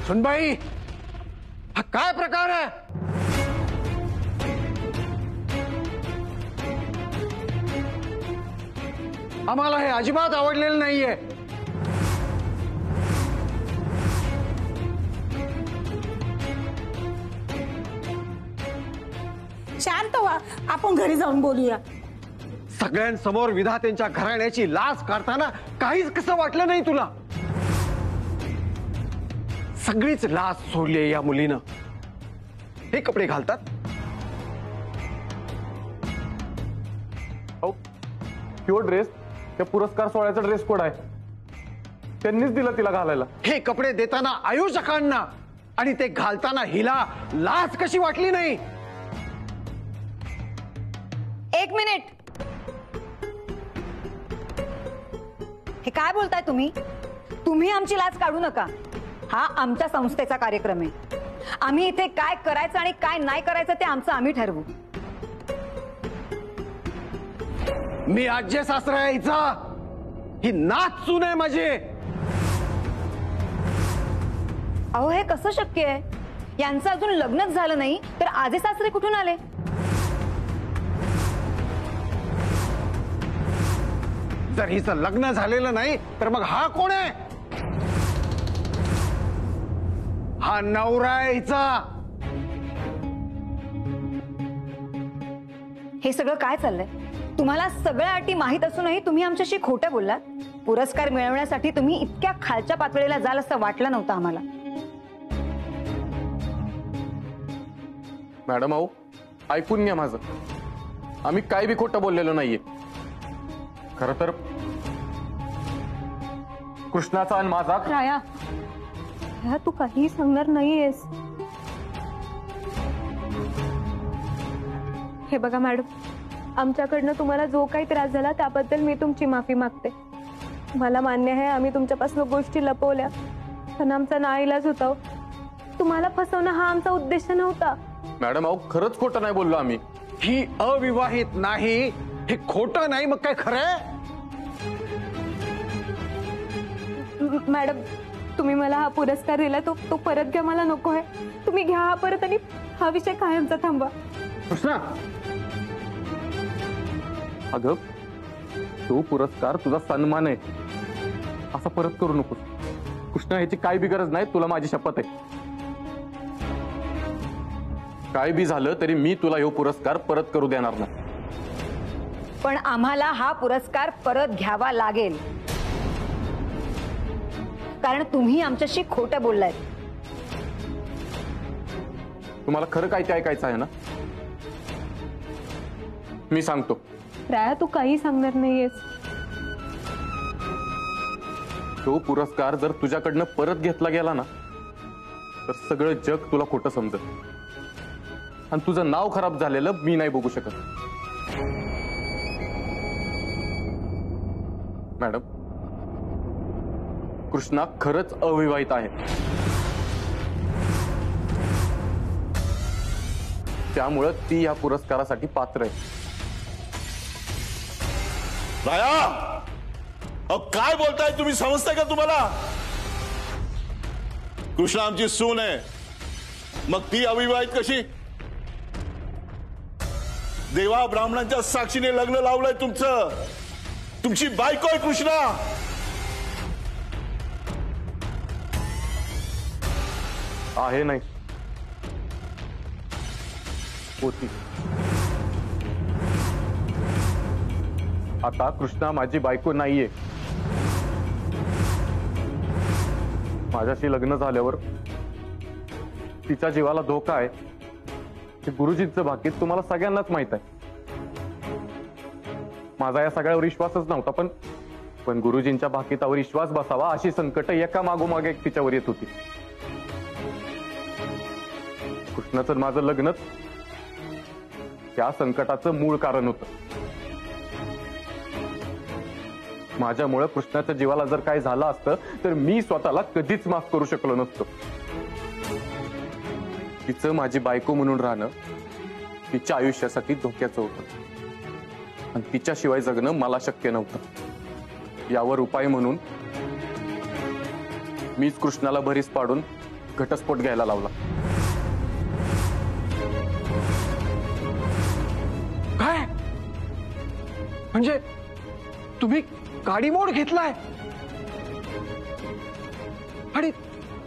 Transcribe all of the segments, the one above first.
सुनबाई, हा काय प्रकार आहे? आम्हाला हे अजिबात आवडलेलं नाहीये. शांत व्हा, आपण घरी जाऊन बोलूया. सगळ्यांसमोर विधात्यांच्या घराण्याची लाज काढताना काहीच कसं वाटलं नाही तुला? सगळीच लाज सोडली या मुलीनं. हे कपडे घालतात. तो ड्रेस त्या पुरस्कार सोहळ्याचा ड्रेस कोड आहे, त्यांनीच दिला तिला घालायला. हे कपडे देताना आयोजकांना आणि ते घालताना हिला लाज कशी वाटली नाही? एक मिनिट, हे काय बोलताय तुम्ही? तुम्ही आमची लाज काढू नका. हा आमच्या संस्थेचा कार्यक्रम आहे. आम्ही इथे काय करायचं आणि काय नाही करायचं ते आमचं आम्ही ठरवू. मी आज्य सासरा आहे हिचा. ही नाच सून आहे माझी. अहो, हे कसं शक्य आहे? यांचं अजून लग्नच झालं नाही तर आजे सासरे कुठून आले? जर हिचं लग्न झालेलं नाही तर मग हा कोण आहे? हा नवरा आहे हिचा. हे सगळं काय चाललंय? तुम्हाला सगळ्या अटी माहित असूनही तुम्ही आमच्याशी खोटं बोललात. पुरस्कार मिळवण्यासाठी तुम्ही इतक्या खालच्या पातळीला जाल असं वाटलं नव्हतं आम्हाला. मॅडम, अहो ऐकून घ्या माझं. आम्ही काय बी खोटं बोललेलो नाहीये. खरं तर कृष्णाचा आणि माझा. राया, तू काही सांगणार नाहीयेस. हे बघा मॅडम, आमच्याकडनं तुम्हाला जो काही त्रास झाला त्याबद्दल मी तुमची माफी मागते. मला मान्य आहे आम्ही तुमच्यापासून गोष्टी लपवल्या, पण आमचा नाईलाज होता. तुम्हाला फसवणं हा आमचा उद्देश नव्हता. मॅडम, अहो खरंच खोटं नाही बोललो आम्ही. ही अविवाहित नाही, हे खोटं नाही, मग काय खरंय? मॅडम, तुम्ही मला हा पुरस्कार दिला तो परत घ्या. मला नको आहे. तुम्ही घ्या हा परत आणि हा विषय कायमचा थांबवा. कृष्णा, अगं तो पुरस्कार तुझा सन्मान आहे, असं परत करू नको. कृष्णा, ह्याची काय बी गरज नाही. तुला माझी शपथ आहे. काय बी झालं तरी मी तुला हा पुरस्कार परत करू देणार नाही. पण आम्हाला हा पुरस्कार परत घ्यावा लागेल, कारण तुम्ही आमच्याशी खोटं बोललाय. तुम्हाला खरं काय ते ऐकायचं आहे ना? मी सांगतो. राया, तू काही सांगणार नाहीयेस. तो पुरस्कार जर तुझ्याकडनं परत घेतला गेला ना तर सगळं जग तुला खोटं समजत आणि तुझं नाव खराब झालेलं मी नाही बघू शकत. मॅडम, कृष्णा खरंच अविवाहित आहे. त्यामुळं ती या पुरस्कारासाठी पात्र आहे. राया, अहो काय बोलताय तुम्ही? समजताय का तुम्हाला? कृष्णा आमची सून आहे, मग ती अविवाहित कशी? देवा ब्राह्मणांच्या साक्षीने लग्न लावलंय तुमचं. तुमची बायको आहे कृष्णा. आहे नाही होती. आता कृष्णा माझी बायको नाहीये. माझ्याशी लग्न झाल्यावर तिच्या जीवाला धोका आहे हे गुरुजींचं भाकीत तुम्हाला सगळ्यांनाच माहित आहे. माझा या सगळ्यावर विश्वासच नव्हता, पण गुरुजींच्या भाकीतावर विश्वास बसावा अशी संकट एका मागोमागे एक तिच्यावर येत होती. कृष्णाचं माझं लग्नच त्या संकटाचं मूळ कारण होतं. माझ्यामुळे कृष्णाच्या जीवाला जर काय झालं असतं तर मी स्वतःला कधीच माफ करू शकलो नसतो. तिचं माझी बायको म्हणून राहणं तिच्या आयुष्यासाठी धोक्याचं होतं आणि तिच्याशिवाय जगणं मला शक्य नव्हतं. यावर उपाय म्हणून मीच कृष्णाला भरीस पाडून घटस्फोट घ्यायला लावला. काय म्हणजे तुम्ही गाडी मोड घेतलाय आणि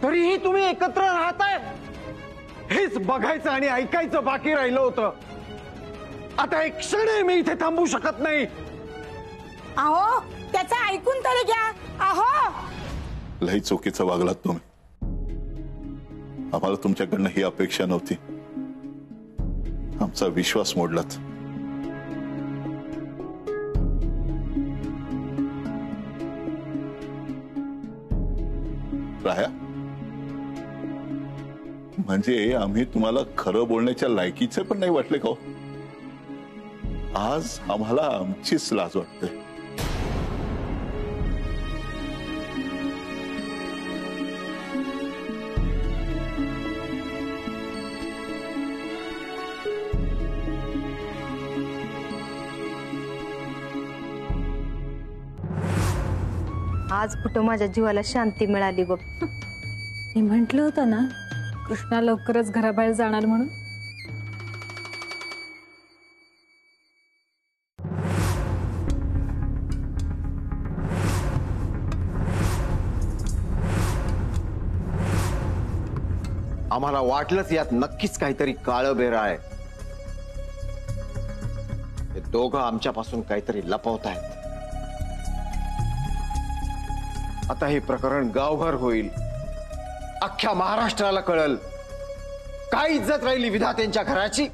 तरीही तुम्ही एकत्र राहताय? हेच बघायचं आणि ऐकायचं बाकी राहिलं होतं. आता एक क्षण मी इथे थांबू शकत नाही. अहो त्याचं ऐकून तरी घ्या. अहो लई चुकीचं वागलात तुम्ही. आम्हाला तुमच्याकडनं ही अपेक्षा नव्हती. आमचा विश्वास मोडलात. राया, म्हणजे आम्ही तुम्हाला खरं बोलण्याच्या लायकीचे पण नाही वाटले का? आज आम्हाला आमचीच लाज वाटते. आज कुठं माझ्या जीवाला शांती मिळाली बघ. मी म्हंटल होतं ना कृष्णा लवकरच घराबाहेर जाणार म्हणून. आम्हाला वाटलंच यात नक्कीच काहीतरी काळं बेरा आहे. हे दोघं आमच्यापासून काहीतरी लपवतायत. आता हे प्रकरण गावभर होईल, अख्ख्या महाराष्ट्राला कळल. काय इज्जत राहिली विधात्यांच्या घराची?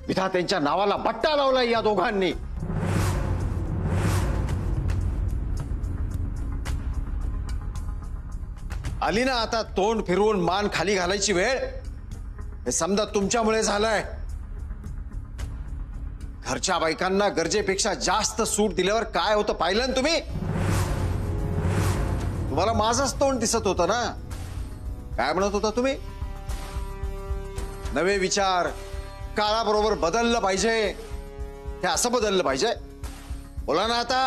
विधात्यांच्या नावाला बट्टा लावलाय या दोघांनी. आली ना आता तोंड फिरवून मान खाली घालायची वेळ. हे समजा तुमच्यामुळे झालंय. घरच्या बायकांना गरजेपेक्षा जास्त सूट दिल्यावर काय होतं पाहिलं ना तुम्ही? तुम्हाला माझंच तोंड दिसत होतं ना. काय म्हणत होता तुम्ही? नवे विचार, काळाबरोबर बदललं पाहिजे. हे असं बदललं पाहिजे? बोला ना आता.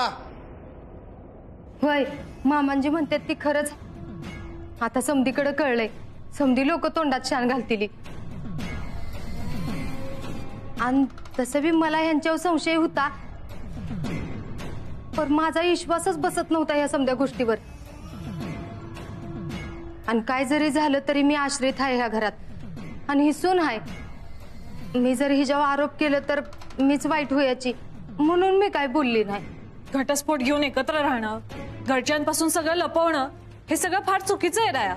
होय, मामांजी म्हणतात ती खरंच. आता समधीकडे कळलंय. समधी लोक तोंडात शान घालतील. आणि तसं बी मला यांच्यावर संशय होता, पण माझा विश्वासच बसत नव्हता या समध्या गोष्टीवर. आणि काय जरी झालं तरी मी आश्रित आहे ह्या घरात आणि ही सून आहे. मी जर हिच्यावर आरोप केलं तर मीच वाईट होयाची, म्हणून मी काय बोलली नाही. घटस्फोट घेऊन एकत्र राहणं, घरच्यांपासून सगळं लपवणं, हे सगळं फार चुकीचं आहे राया.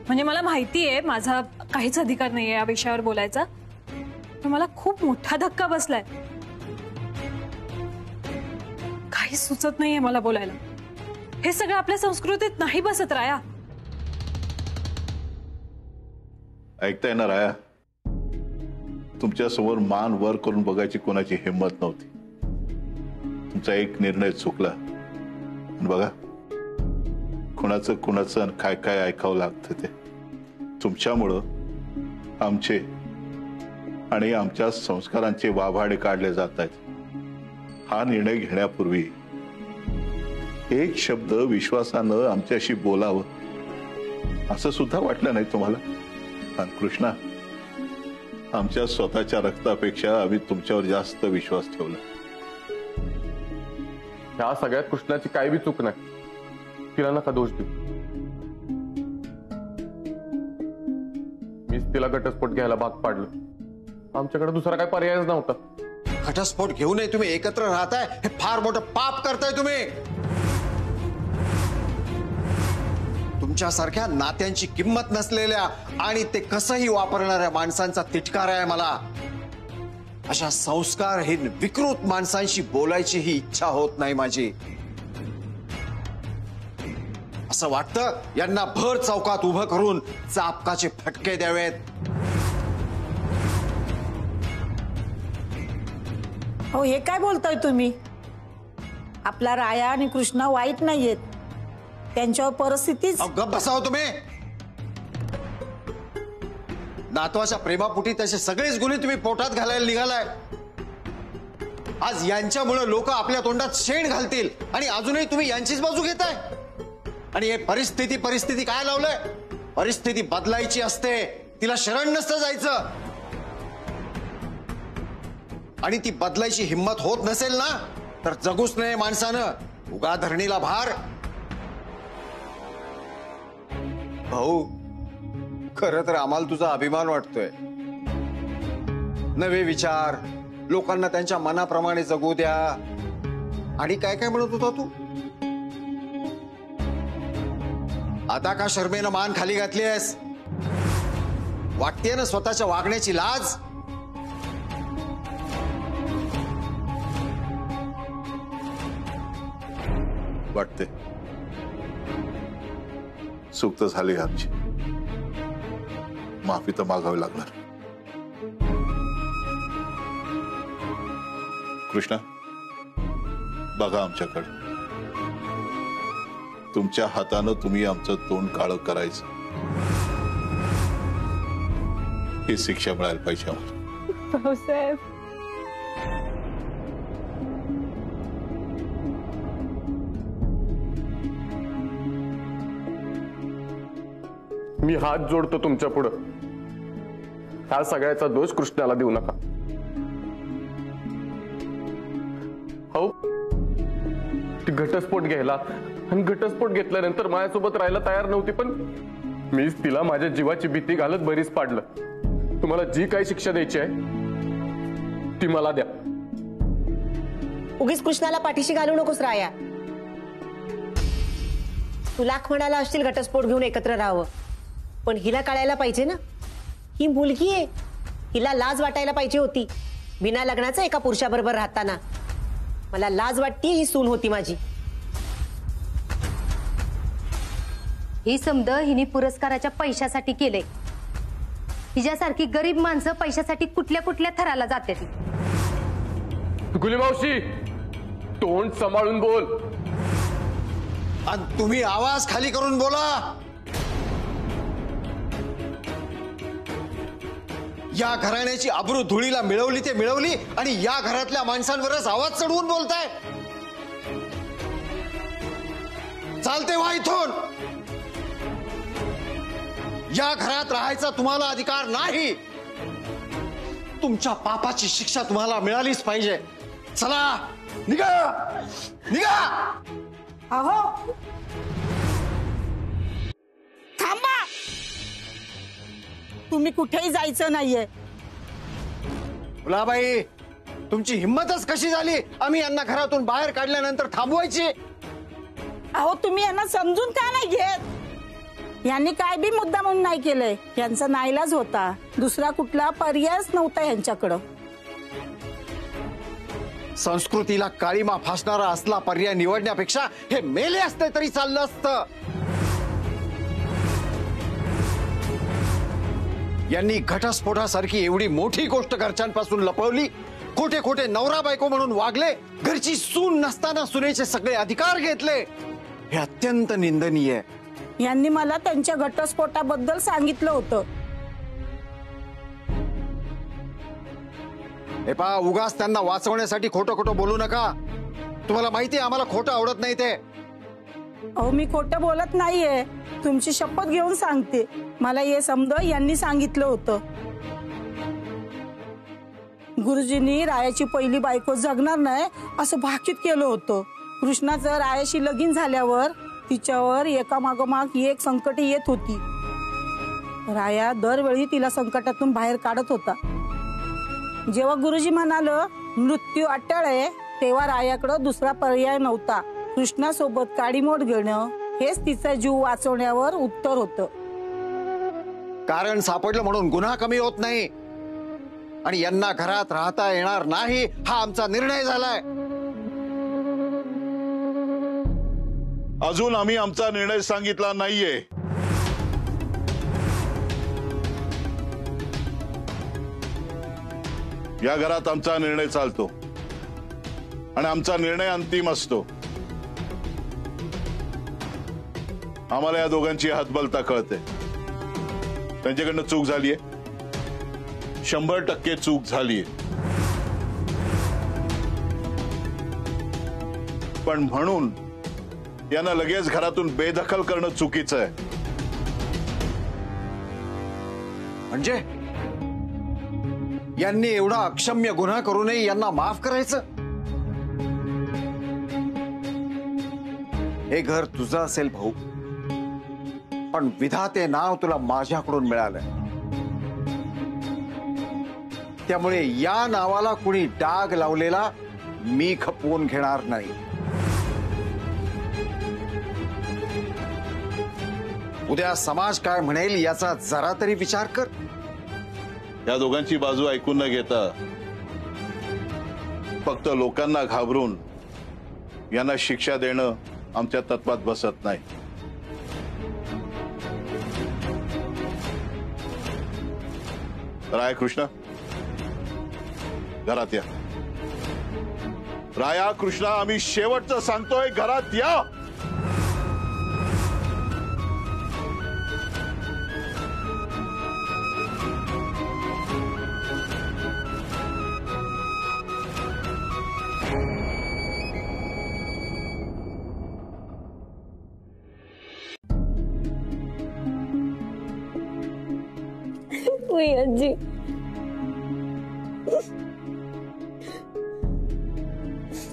म्हणजे मला माहिती आहे माझा काहीच अधिकार नाहीये या विषयावर बोलायचा, पण मला खूप मोठा धक्का बसलाय. काही सुचत नाहीये मला बोलायला. हे सगळं आपल्या संस्कृतीत नाही बसत राया. ऐकताय ना राया, तुमच्या समोर मान वर करून बघायची कोणाची हिंमत नव्हती. तुमचा एक निर्णय चुकला. आणि बघा कुणाचं आणि काय काय ऐकावं लागतं ते तुमच्यामुळं आमचे आणि आमच्या संस्कारांचे वाभाडे काढले जात आहेत. हा निर्णय घेण्यापूर्वी एक शब्द विश्वासानं आमच्याशी बोलावं असं सुद्धा वाटलं नाही तुम्हाला? आणि कृष्णा, आमच्या स्वतःच्या रक्तापेक्षा आम्ही तुमच्यावर जास्त विश्वास ठेवला. ह्या सगळ्यात कृष्णाची काही बी चूक नाही. तिला नका दोष देऊ. मीच तिला घटस्फोट घ्यायला भाग पाडलं. आमच्याकडे दुसरा काय पर्यायच नव्हता. घटस्फोट घेऊनही तुम्ही एकत्र राहताय, हे फार मोठं पाप करताय तुम्ही. तुमच्यासारख्या नात्यांची किंमत नसलेल्या आणि ते कसंही वापरणाऱ्या माणसांचा तिटकार आहे मला. अशा संस्कारहीन विकृत माणसांशी बोलायची ही इच्छा होत नाही माझी. असं वाटतं यांना भर चौकात उभं करून चापकाचे फटके द्यावेत. हो, हे काय बोलताय तुम्ही? आपला राया आणि कृष्णा वाईट नाहीयेत. त्यांच्यावर परिस्थितीच. गप्प बसावं तुम्ही. नातवाच्या प्रेमापुटी त्याचे सगळेच गुन्हे तुम्ही पोटात घालायला निघालाय. आज यांच्यामुळे लोक आपल्या तोंडात शेण घालतील आणि अजूनही तुम्ही यांचीच बाजू घेताय. आणि हे परिस्थिती परिस्थिती काय लावलंय? परिस्थिती बदलायची असते, तिला शरण नसतं जायचं. आणि ती बदलायची हिम्मत होत नसेल ना तर जगूच नये माणसानं, उगा धरणीला भार. भाऊ, खरं तर आम्हाला तुझा अभिमान वाटतोय. नवे विचार, लोकांना त्यांच्या मनाप्रमाणे जगू द्या. आणि काय काय म्हणत होता तू? आता का शर्मेनं मान खाली घातलीयस? वाटतेय ना स्वतःच्या वागण्याची लाज? वाटते चूक तर झाली आमची, माफी तर मागावी लागणार. कृष्णा, बघा आमच्याकडे. तुमच्या हातानं तुम्ही आमचं तोंड काळं करायचं, ही शिक्षा मिळायला पाहिजे आम्हाला. भाऊसाहेब, मी हात जोडतो तुमच्या पुढं. हा सगळ्याचा दोष कृष्णाला देऊ नका. हो, ती घटस्फोट घ्यायला आणि घटस्फोट घेतल्यानंतर माझ्यासोबत राहायला तयार नव्हती, पण मीच तिला माझ्या जीवाची भीती घालत बरीच पाडलं. तुम्हाला जी काही शिक्षा द्यायची आहे ती मला द्या. उगीच कृष्णाला पाठीशी घालू नकोस राया. तू लाख म्हणाला असतील घटस्फोट घेऊन एकत्र राहावं, पण हिला कळायला पाहिजे ना, ही मुलगी आहे. हिला लाज वाटायला पाहिजे होती. बिना लग्नाचं एका पुरुषाबरोबर राहताना मला लाज वाटते. ही सून होती माझी. ही समद हिने पुरस्काराच्या पैशासाठी केले. हिच्यासारखी गरीब माणसं पैशासाठी कुठल्या कुठल्या थराला जाते. गुली मावशी, तोंड सांभाळून बोल. आणि तुम्ही आवाज खाली करून बोला. या घराण्याची अब्रू धुळीला मिळवली ते मिळवली, आणि या घरातल्या माणसांवरच आवाज चढवून बोलताय. चालते व्हा इथून. या घरात राहायचा तुम्हाला अधिकार नाही. तुमच्या पापाची शिक्षा तुम्हाला मिळालीच पाहिजे. चला, निघा निघा. अहो, थांबा. तुम्ही कुठेही जायचं नाहीये. फुलाबाई, तुमची हिम्मतच कशी झाली आम्ही यांना घरातून बाहेर काढल्यानंतर थांबवायची? अहो, तुम्ही यांना समजून का नाही घेत? यांनी काय बी मुद्दा म्हणून नाही केलंय. यांचा नाईलाज होता, दुसरा कुठला पर्यायच नव्हता यांच्याकडं. संस्कृतीला काळीमा फासणारा असला पर्याय निवडण्यापेक्षा हे मेले असते तरी चाललं असतं. यांनी घटस्फोटासारखी एवढी मोठी गोष्ट घरच्यांपासून लपवली. खोटे खोटे नवरा बायको म्हणून वागले. घरची सून नसताना सुनेचे सगळे अधिकार घेतले. हे अत्यंत निंदनीय आहे. यांनी मला त्यांच्या घटस्फोटाबद्दल सांगितलं होतं. हे पहा, उगाच त्यांना वाचवण्यासाठी खोटं खोटं बोलू नका. तुम्हाला माहिती आहे आम्हाला खोटं आवडत नाही ते. अहो, मी खोटं बोलत नाहीये. तुमची शपथ घेऊन सांगते, मला हे समज यांनी सांगितलं होतं. गुरुजींनी रायाची पहिली बायको जगणार नाही असं भाकीत केलं होतं. कृष्णाचं रायाशी लगीन झाल्यावर तिच्यावर एकामागोमाग एक संकट येत होती. राया दरवेळी तिला संकटातून बाहेर काढत होता. जेव्हा गुरुजी म्हणालं मृत्यू अटळ आहे, तेव्हा रायाकडं दुसरा पर्याय नव्हता. कृष्णासोबत काडीमोड घेणं हेच तिचा जीव वाचवण्यावर उत्तर होतं. कारण सापडलं म्हणून गुन्हा कमी होत नाही, आणि यांना घरात राहता येणार नाही हा आमचा निर्णय झालाय. अजून आम्ही आमचा निर्णय सांगितला नाहीये. या घरात आमचा निर्णय चालतो आणि आमचा निर्णय अंतिम असतो. आम्हाला या दोघांची हतबलता कळते. त्यांच्याकडनं चूक झालीये, 100% चूक झालीये. पण म्हणून यांना लगेच घरातून बेदखल करणं चुकीचं आहे. म्हणजे यांनी एवढा अक्षम्य गुन्हा करूनही यांना माफ करायचं? हे घर तुझं असेल भाऊ, पण विधाते नाव तुला माझ्याकडून मिळालंय. त्यामुळे या नावाला कुणी डाग लावलेला मी खपवून घेणार नाही. उद्या समाज काय म्हणेल याचा जरा तरी विचार कर. या दोघांची बाजू ऐकून न घेता फक्त लोकांना घाबरून यांना शिक्षा देणं आमच्या तत्वात बसत नाही. राया कृष्णा, घरात या. राया कृष्णा, आम्ही शेवटचं सांगतोय, घरात या. आजी,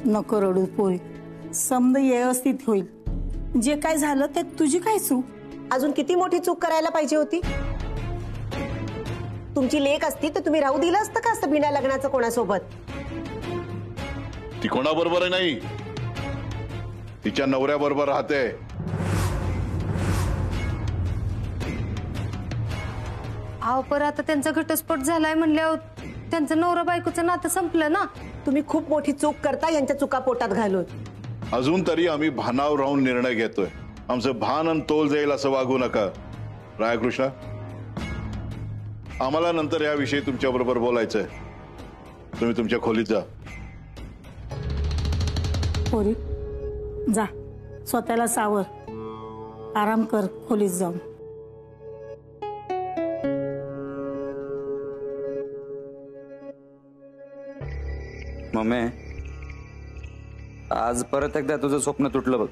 नको रडू पोरी, समज व्यवस्थित होईल. जे काय झालं ते तुझी काय चूक? अजून किती मोठी चूक करायला पाहिजे होती? तुमची लेक असती तर तुम्ही राहू दिलं असतं का असं बिना लग्नाचं कोणासोबत? ती कोणाबरोबर नाही, तिच्या नवऱ्याबरोबर राहते. अहो पर आता त्यांचा घटस्फोट झालाय म्हणल्यावर त्यांचं नवरा बायकोचं नातं संपलं ना. तुम्ही खूप मोठी चूक करता यांच्या चुका पोटात घालून. अजून तरी आम्ही भानावर राहून निर्णय घेतोय. आमचं भान आणि तोल जाईल असं वागू नका. रायकृष्णा, आम्हाला नंतर याविषयी तुमच्या बरोबर बोलायचंय. तुम्ही तुमच्या खोलीत जा. पोरी जा, स्वतःला सावर, आराम कर खोलीत जाऊन. मम्मी, आज परत एकदा तुझं स्वप्न तुटलं बघ.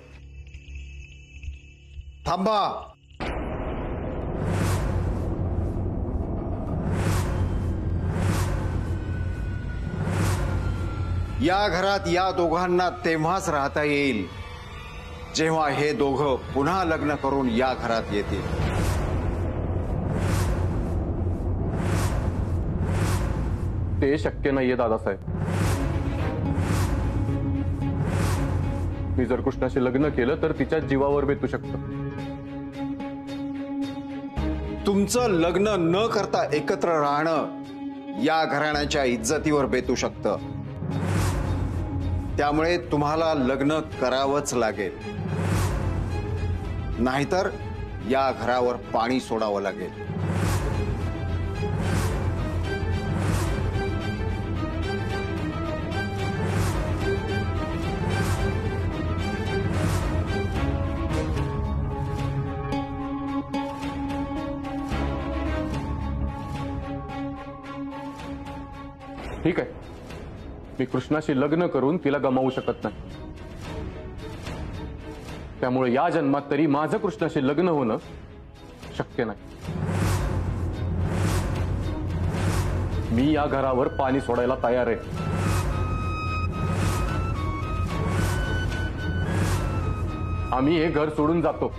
थांबा. या घरात या दोघांना तेव्हाच राहता येईल जेव्हा हे दोघं पुन्हा लग्न करून या घरात येतील. ते शक्य नाहीये दादासाहेब. मी जर कृष्णाशी लग्न केलं तर तिच्या जीवावर बेतू शकतं. तुमचं लग्न न करता एकत्र राहणं या घराण्याच्या इज्जतीवर बेतू शकतं. त्यामुळे तुम्हाला लग्न करावंच लागेल, नाहीतर या घरावर पाणी सोडावं लागेल. ठीक आहे, मी कृष्णाशी लग्न करून तिला गमावू शकत नाही. त्यामुळे या जन्मात तरी माझं कृष्णाशी लग्न होणं शक्य नाही. मी या घरावर पाणी सोडायला तयार आहे. आम्ही हे घर सोडून जातो.